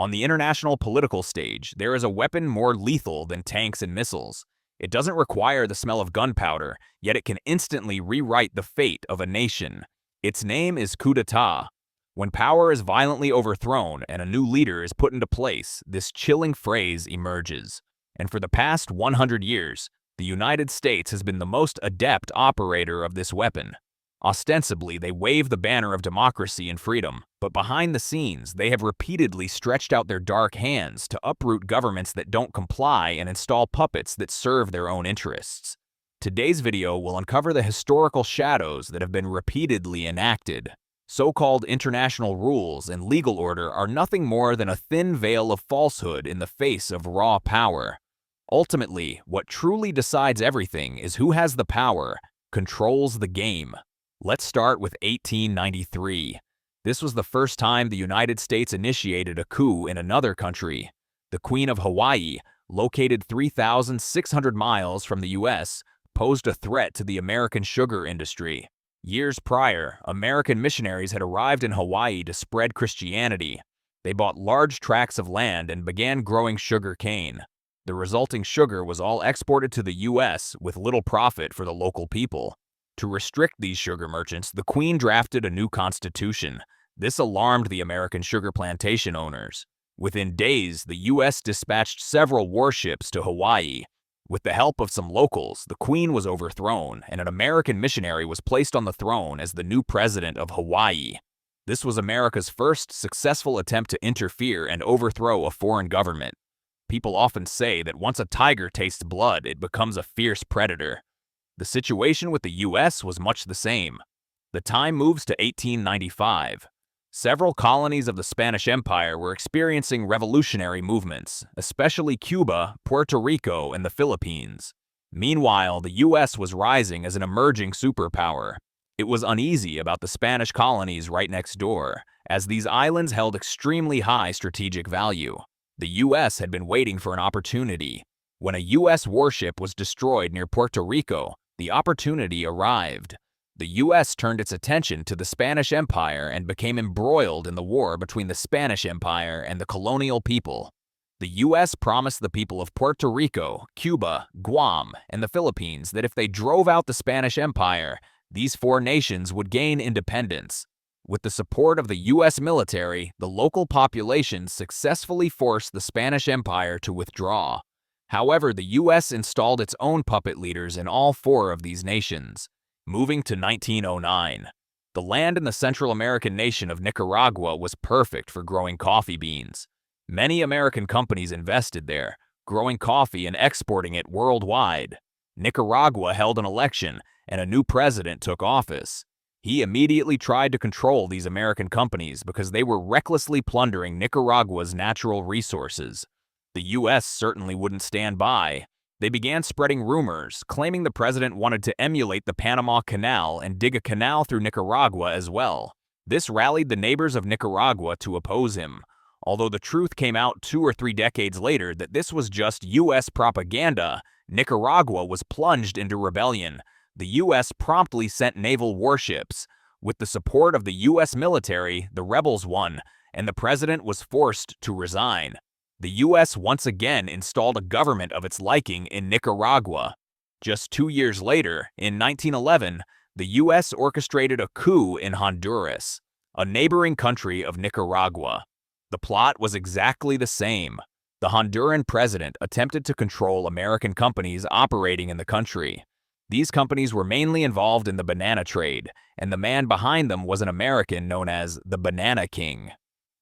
On the international political stage, there is a weapon more lethal than tanks and missiles. It doesn't require the smell of gunpowder, yet it can instantly rewrite the fate of a nation. Its name is coup d'etat. When power is violently overthrown and a new leader is put into place, this chilling phrase emerges. And for the past 100 years, the United States has been the most adept operator of this weapon. Ostensibly, they wave the banner of democracy and freedom, but behind the scenes, they have repeatedly stretched out their dark hands to uproot governments that don't comply and install puppets that serve their own interests. Today's video will uncover the historical shadows that have been repeatedly enacted. So-called international rules and legal order are nothing more than a thin veil of falsehood in the face of raw power. Ultimately, what truly decides everything is who has the power, controls the game. Let's start with 1893. This was the first time the United States initiated a coup in another country. The Queen of Hawaii, located 3,600 miles from the U.S., posed a threat to the American sugar industry. Years prior, American missionaries had arrived in Hawaii to spread Christianity. They bought large tracts of land and began growing sugar cane. The resulting sugar was all exported to the U.S. with little profit for the local people. To restrict these sugar merchants, the Queen drafted a new constitution. This alarmed the American sugar plantation owners. Within days, the U.S. dispatched several warships to Hawaii. With the help of some locals, the Queen was overthrown, and an American missionary was placed on the throne as the new president of Hawaii. This was America's first successful attempt to interfere and overthrow a foreign government. People often say that once a tiger tastes blood, it becomes a fierce predator. The situation with the U.S. was much the same. The time moves to 1895. Several colonies of the Spanish Empire were experiencing revolutionary movements, especially Cuba, Puerto Rico, and the Philippines. Meanwhile, the U.S. was rising as an emerging superpower. It was uneasy about the Spanish colonies right next door, as these islands held extremely high strategic value. The U.S. had been waiting for an opportunity. When a U.S. warship was destroyed near Puerto Rico, the opportunity arrived. The U.S. turned its attention to the Spanish Empire and became embroiled in the war between the Spanish Empire and the colonial people. The U.S. promised the people of Puerto Rico, Cuba, Guam, and the Philippines that if they drove out the Spanish Empire, these four nations would gain independence. With the support of the U.S. military, the local population successfully forced the Spanish Empire to withdraw. However, the U.S. installed its own puppet leaders in all four of these nations. Moving to 1909. The land in the Central American nation of Nicaragua was perfect for growing coffee beans. Many American companies invested there, growing coffee and exporting it worldwide. Nicaragua held an election, and a new president took office. He immediately tried to control these American companies because they were recklessly plundering Nicaragua's natural resources. The U.S. certainly wouldn't stand by. They began spreading rumors, claiming the president wanted to emulate the Panama Canal and dig a canal through Nicaragua as well. This rallied the neighbors of Nicaragua to oppose him, although the truth came out 2 or 3 decades later that this was just U.S. propaganda. Nicaragua was plunged into rebellion. The U.S. promptly sent naval warships. With the support of the U.S. military, the rebels won, and the president was forced to resign. The U.S. once again installed a government of its liking in Nicaragua. Just 2 years later, in 1911, the U.S. orchestrated a coup in Honduras, a neighboring country of Nicaragua. The plot was exactly the same. The Honduran president attempted to control American companies operating in the country. These companies were mainly involved in the banana trade, and the man behind them was an American known as the Banana King.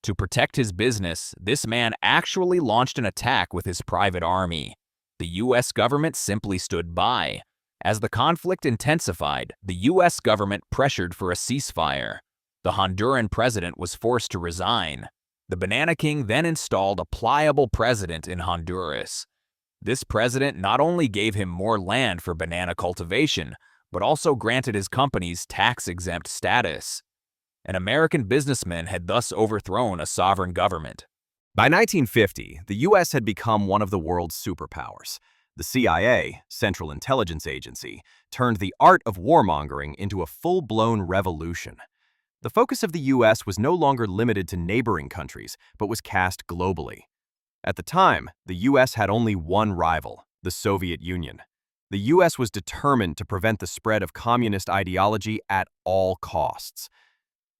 To protect his business, this man actually launched an attack with his private army. The U.S. government simply stood by. As the conflict intensified, the U.S. government pressured for a ceasefire. The Honduran president was forced to resign. The Banana King then installed a pliable president in Honduras. This president not only gave him more land for banana cultivation, but also granted his companies tax-exempt status. An American businessman had thus overthrown a sovereign government. By 1950, the U.S. had become one of the world's superpowers. The CIA, Central Intelligence Agency, turned the art of warmongering into a full-blown revolution. The focus of the US was no longer limited to neighboring countries, but was cast globally. At the time, the US had only one rival, the Soviet Union. The US was determined to prevent the spread of communist ideology at all costs.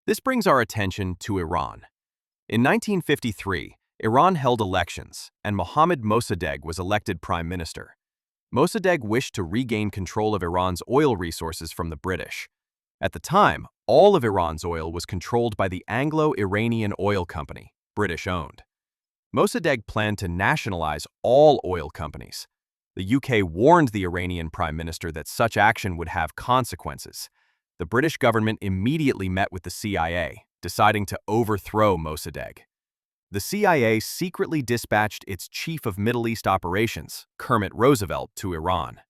This brings our attention to Iran. In 1953, Iran held elections, and Mohammad Mossadegh was elected prime minister. Mossadegh wished to regain control of Iran's oil resources from the British. At the time, all of Iran's oil was controlled by the Anglo-Iranian Oil Company, British-owned. Mossadegh planned to nationalize all oil companies. The UK warned the Iranian prime minister that such action would have consequences. The British government immediately met with the CIA, deciding to overthrow Mossadegh. The CIA secretly dispatched its chief of Middle East operations, Kermit Roosevelt, to Iran.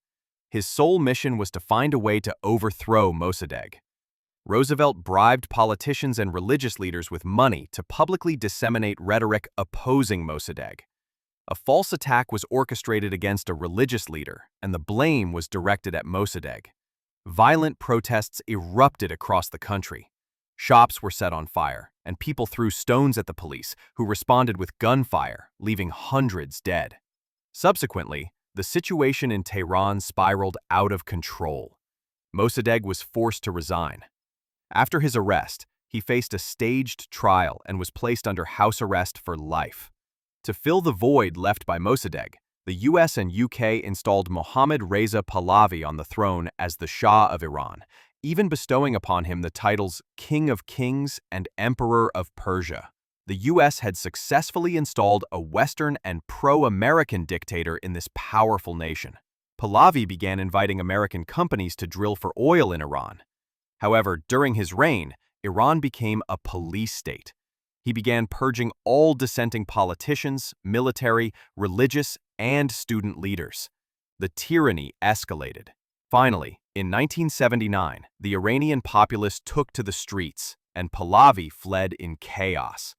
His sole mission was to find a way to overthrow Mossadegh. Roosevelt bribed politicians and religious leaders with money to publicly disseminate rhetoric opposing Mossadegh. A false attack was orchestrated against a religious leader, and the blame was directed at Mossadegh. Violent protests erupted across the country. Shops were set on fire, and people threw stones at the police, who responded with gunfire, leaving hundreds dead. Subsequently, the situation in Tehran spiraled out of control. Mossadegh was forced to resign. After his arrest, he faced a staged trial and was placed under house arrest for life. To fill the void left by Mossadegh, the US and UK installed Mohammad Reza Pahlavi on the throne as the Shah of Iran, even bestowing upon him the titles King of Kings and Emperor of Persia. The US had successfully installed a Western and pro-American dictator in this powerful nation. Pahlavi began inviting American companies to drill for oil in Iran. However, during his reign, Iran became a police state. He began purging all dissenting politicians, military, religious, and student leaders. The tyranny escalated. Finally, in 1979, the Iranian populace took to the streets, and Pahlavi fled in chaos.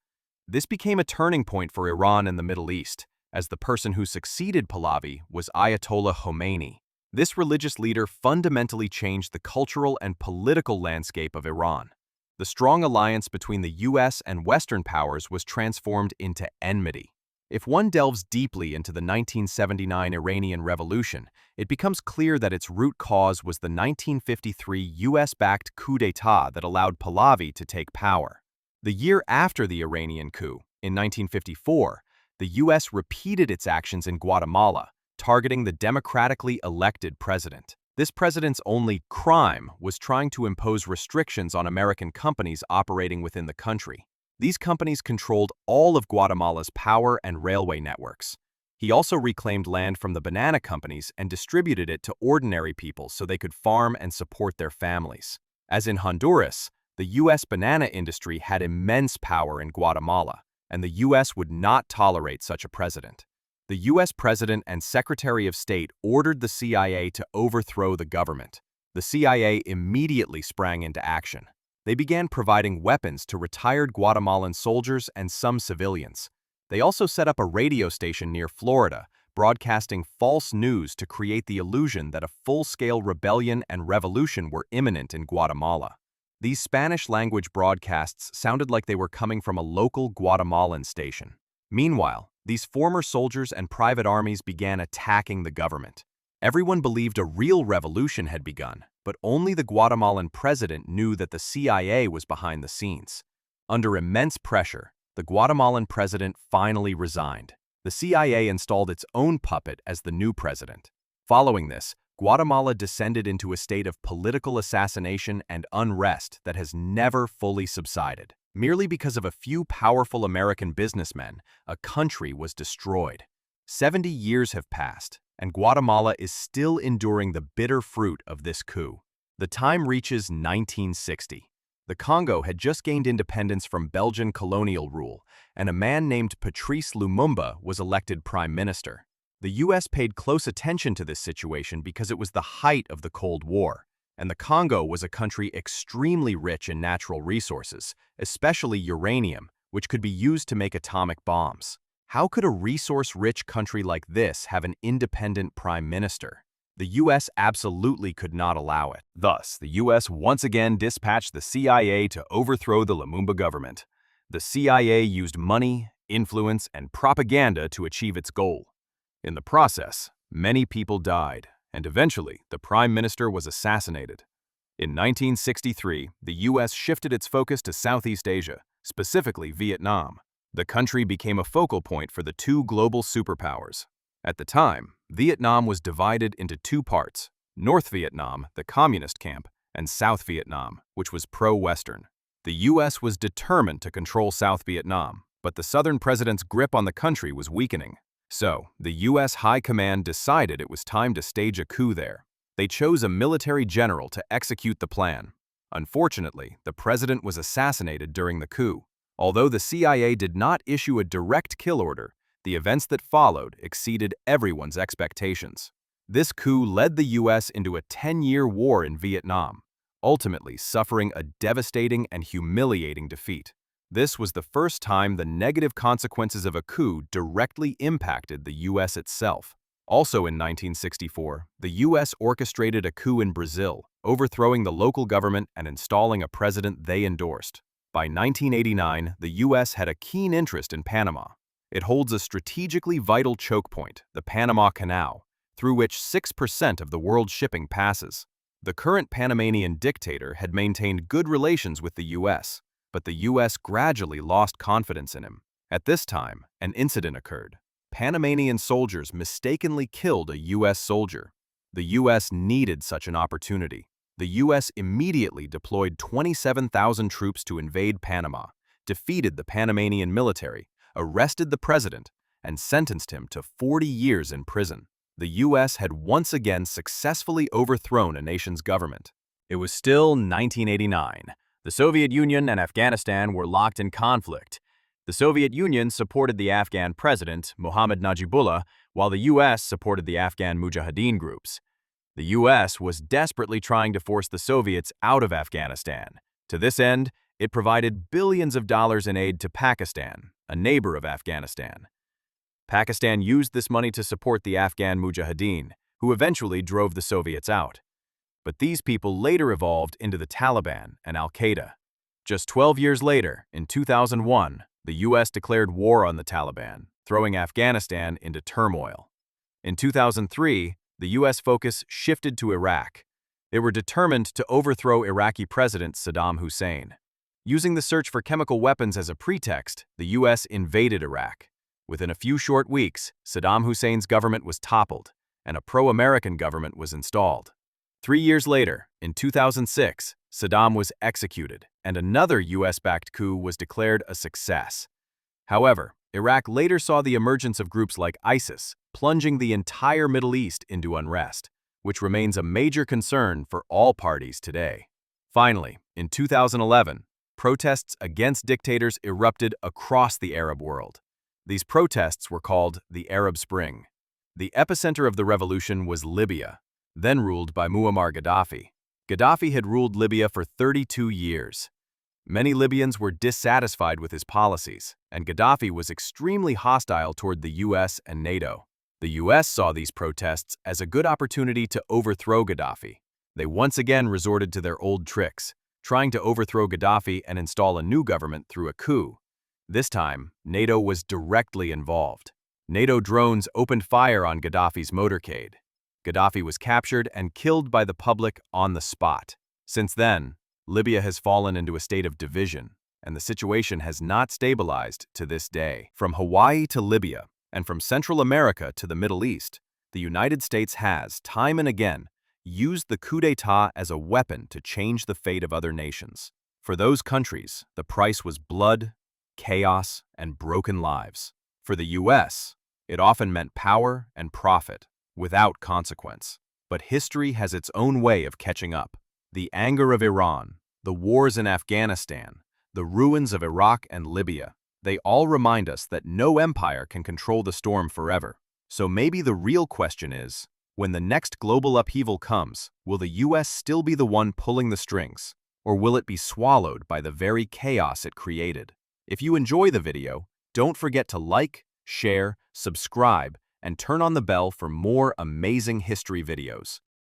This became a turning point for Iran and the Middle East, as the person who succeeded Pahlavi was Ayatollah Khomeini. This religious leader fundamentally changed the cultural and political landscape of Iran. The strong alliance between the US and Western powers was transformed into enmity. If one delves deeply into the 1979 Iranian Revolution, it becomes clear that its root cause was the 1953 US-backed coup d'etat that allowed Pahlavi to take power. The year after the Iranian coup, in 1954, the US repeated its actions in Guatemala, targeting the democratically elected president. This president's only crime was trying to impose restrictions on American companies operating within the country. These companies controlled all of Guatemala's power and railway networks. He also reclaimed land from the banana companies and distributed it to ordinary people so they could farm and support their families. As in Honduras, the U.S. banana industry had immense power in Guatemala, and the U.S. would not tolerate such a president. The U.S. President and Secretary of State ordered the CIA to overthrow the government. The CIA immediately sprang into action. They began providing weapons to retired Guatemalan soldiers and some civilians. They also set up a radio station near Florida, broadcasting false news to create the illusion that a full-scale rebellion and revolution were imminent in Guatemala. These Spanish-language broadcasts sounded like they were coming from a local Guatemalan station. Meanwhile, these former soldiers and private armies began attacking the government. Everyone believed a real revolution had begun, but only the Guatemalan president knew that the CIA was behind the scenes. Under immense pressure, the Guatemalan president finally resigned. The CIA installed its own puppet as the new president. Following this, Guatemala descended into a state of political assassination and unrest that has never fully subsided. Merely because of a few powerful American businessmen, a country was destroyed. 70 years have passed, and Guatemala is still enduring the bitter fruit of this coup. The time reaches 1960. The Congo had just gained independence from Belgian colonial rule, and a man named Patrice Lumumba was elected prime minister. The U.S. paid close attention to this situation because it was the height of the Cold War, and the Congo was a country extremely rich in natural resources, especially uranium, which could be used to make atomic bombs. How could a resource-rich country like this have an independent prime minister? The U.S. absolutely could not allow it. Thus, the U.S. once again dispatched the CIA to overthrow the Lumumba government. The CIA used money, influence, and propaganda to achieve its goal. In the process, many people died, and eventually, the Prime Minister was assassinated. In 1963, the U.S. shifted its focus to Southeast Asia, specifically Vietnam. The country became a focal point for the two global superpowers. At the time, Vietnam was divided into two parts: North Vietnam, the communist camp, and South Vietnam, which was pro-Western. The U.S. was determined to control South Vietnam, but the Southern president's grip on the country was weakening. So, the U.S. High Command decided it was time to stage a coup there. They chose a military general to execute the plan. Unfortunately, the president was assassinated during the coup. Although the CIA did not issue a direct kill order, the events that followed exceeded everyone's expectations. This coup led the U.S. into a 10-year war in Vietnam, ultimately suffering a devastating and humiliating defeat. This was the first time the negative consequences of a coup directly impacted the U.S. itself. Also in 1964, the U.S. orchestrated a coup in Brazil, overthrowing the local government and installing a president they endorsed. By 1989, the U.S. had a keen interest in Panama. It holds a strategically vital choke point, the Panama Canal, through which 6% of the world's shipping passes. The current Panamanian dictator had maintained good relations with the U.S., but the U.S. gradually lost confidence in him. At this time, an incident occurred. Panamanian soldiers mistakenly killed a U.S. soldier. The U.S. needed such an opportunity. The U.S. immediately deployed 27,000 troops to invade Panama, defeated the Panamanian military, arrested the president, and sentenced him to 40 years in prison. The U.S. had once again successfully overthrown a nation's government. It was still 1989. The Soviet Union and Afghanistan were locked in conflict. The Soviet Union supported the Afghan president, Mohammad Najibullah, while the U.S. supported the Afghan Mujahideen groups. The U.S. was desperately trying to force the Soviets out of Afghanistan. To this end, it provided billions of dollars in aid to Pakistan, a neighbor of Afghanistan. Pakistan used this money to support the Afghan Mujahideen, who eventually drove the Soviets out. But these people later evolved into the Taliban and Al-Qaeda. Just 12 years later, in 2001, the U.S. declared war on the Taliban, throwing Afghanistan into turmoil. In 2003, the U.S. focus shifted to Iraq. They were determined to overthrow Iraqi President Saddam Hussein. Using the search for chemical weapons as a pretext, the U.S. invaded Iraq. Within a few short weeks, Saddam Hussein's government was toppled, and a pro-American government was installed. 3 years later, in 2006, Saddam was executed, and another U.S.-backed coup was declared a success. However, Iraq later saw the emergence of groups like ISIS, plunging the entire Middle East into unrest, which remains a major concern for all parties today. Finally, in 2011, protests against dictators erupted across the Arab world. These protests were called the Arab Spring. The epicenter of the revolution was Libya, then ruled by Muammar Gaddafi. Gaddafi had ruled Libya for 32 years. Many Libyans were dissatisfied with his policies, and Gaddafi was extremely hostile toward the U.S. and NATO. The U.S. saw these protests as a good opportunity to overthrow Gaddafi. They once again resorted to their old tricks, trying to overthrow Gaddafi and install a new government through a coup. This time, NATO was directly involved. NATO drones opened fire on Gaddafi's motorcade. Gaddafi was captured and killed by the public on the spot. Since then, Libya has fallen into a state of division, and the situation has not stabilized to this day. From Hawaii to Libya, and from Central America to the Middle East, the United States has, time and again, used the coup d'etat as a weapon to change the fate of other nations. For those countries, the price was blood, chaos, and broken lives. For the U.S., it often meant power and profit, without consequence. But history has its own way of catching up. The anger of Iran, the wars in Afghanistan, the ruins of Iraq and Libya, they all remind us that no empire can control the storm forever. So maybe the real question is, when the next global upheaval comes, will the U.S. still be the one pulling the strings, or will it be swallowed by the very chaos it created? If you enjoy the video, don't forget to like, share, subscribe, and turn on the bell for more amazing history videos.